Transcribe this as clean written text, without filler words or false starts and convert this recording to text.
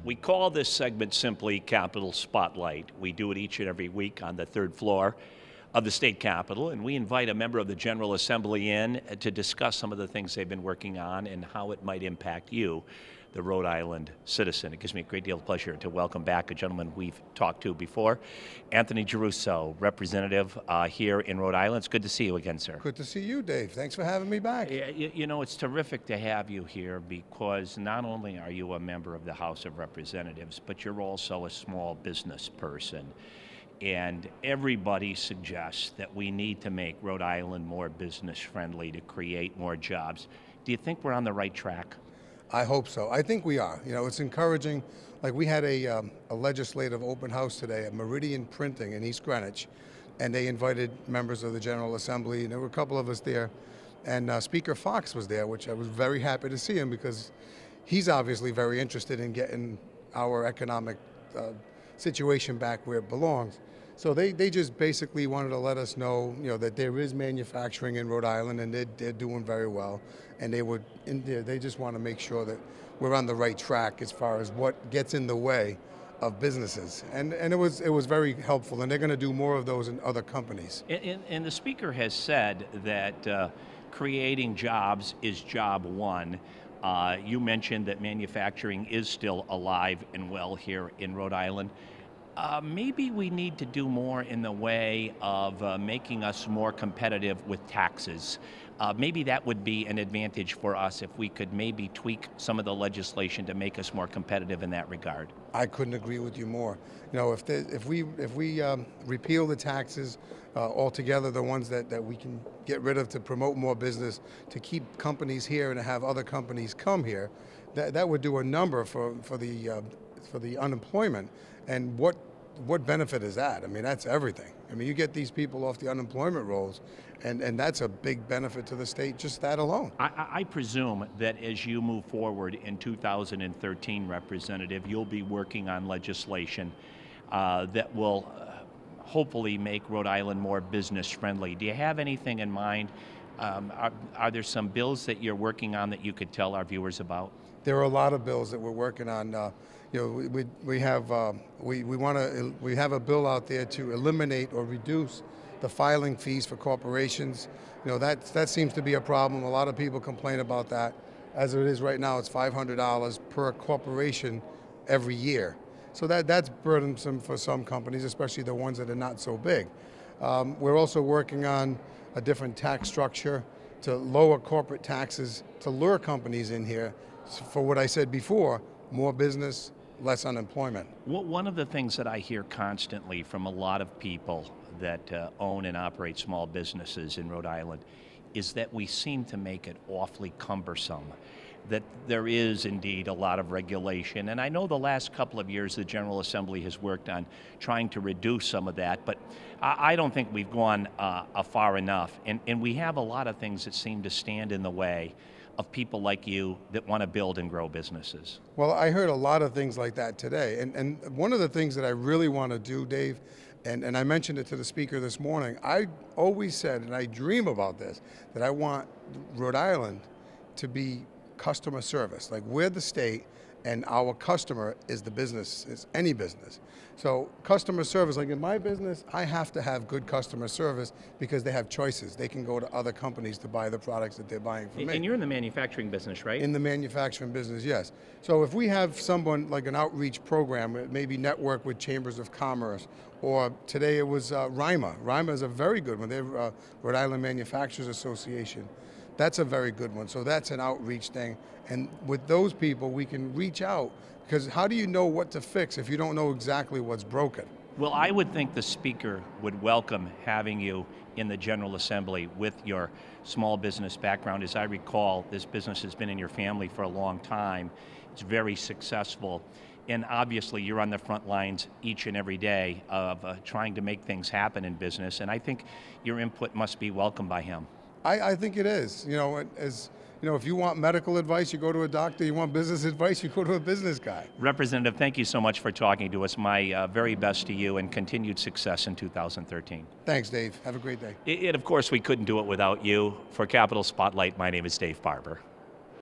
We call this segment simply Capitol Spotlight. We do it each and every week on the third floor of the state capitol, and we invite a member of the General Assembly in to discuss some of the things they've been working on and how it might impact you, the Rhode Island citizen. It gives me a great deal of pleasure to welcome back a gentleman we've talked to before, Anthony Giarrusso, representative here in Rhode Island. It's good to see you again, sir. Good to see you, Dave. Thanks for having me back. You know, it's terrific to have you here because not only are you a member of the House of Representatives, but you're also a small business person. And everybody suggests that we need to make Rhode Island more business friendly to create more jobs. Do you think we're on the right track? I hope so. I think we are. You know, it's encouraging. Like we had a legislative open house today at Meridian Printing in East Greenwich, and they invited members of the General Assembly, and there were a couple of us there. And Speaker Fox was there, which I was very happy to see him because he's obviously very interested in getting our economic situation back where it belongs. So they just basically wanted to let us know, that there is manufacturing in Rhode Island and they're doing very well, and they just want to make sure that we're on the right track as far as what gets in the way of businesses, and it was very helpful, and they're going to do more of those in other companies. And the speaker has said that creating jobs is job one. You mentioned that manufacturing is still alive and well here in Rhode Island. Maybe we need to do more in the way of making us more competitive with taxes. Maybe that would be an advantage for us if we could maybe tweak some of the legislation to make us more competitive in that regard. I couldn't agree with you more. If we repeal the taxes altogether, the ones that we can get rid of to promote more business, to keep companies here and to have other companies come here, that would do a number for the unemployment. And what benefit is that? I mean, that's everything. I mean, you get these people off the unemployment rolls, and that's a big benefit to the state, just that alone. I presume that as you move forward in 2013, Representative, you'll be working on legislation that will hopefully make Rhode Island more business friendly. Do you have anything in mind? Are there some bills that you're working on that you could tell our viewers about? There are a lot of bills that we're working on. We have a bill out there to eliminate or reduce the filing fees for corporations. That seems to be a problem. A lot of people complain about that. As it is right now, it's $500 per corporation every year. So that's burdensome for some companies, especially the ones that are not so big. We're also working on a different tax structure to lower corporate taxes, to lure companies in here for what I said before, more business, less unemployment. One of the things that I hear constantly from a lot of people that own and operate small businesses in Rhode Island is that we seem to make it awfully cumbersome, that there is indeed a lot of regulation. And I know the last couple of years the General Assembly has worked on trying to reduce some of that, but I don't think we've gone far enough. And we have a lot of things that seem to stand in the way of people like you that want to build and grow businesses. Well, I heard a lot of things like that today. And one of the things that I really want to do, Dave, and I mentioned it to the speaker this morning, I always said, and I dream about this, that I want Rhode Island to be customer service. Like, we're the state and our customer is the business, is any business. So customer service, like in my business, I have to have good customer service because they have choices. They can go to other companies to buy the products that they're buying from me. And you're in the manufacturing business, right? In the manufacturing business, yes. So if we have someone like an outreach program, maybe network with chambers of commerce, or today it was RIMA. RIMA is a very good one. They're Rhode Island Manufacturers Association. That's a very good one. So that's an outreach thing. And with those people, we can reach out, because how do you know what to fix if you don't know exactly what's broken? Well, I would think the speaker would welcome having you in the General Assembly with your small business background. As I recall, this business has been in your family for a long time. It's very successful. And obviously, you're on the front lines each and every day of trying to make things happen in business. And I think your input must be welcomed by him. I think it is. If you want medical advice, you go to a doctor. You want business advice, you go to a business guy. Representative, thank you so much for talking to us. My very best to you and continued success in 2013. Thanks, Dave. Have a great day. Of course, we couldn't do it without you. For Capitol Spotlight, my name is Dave Barber.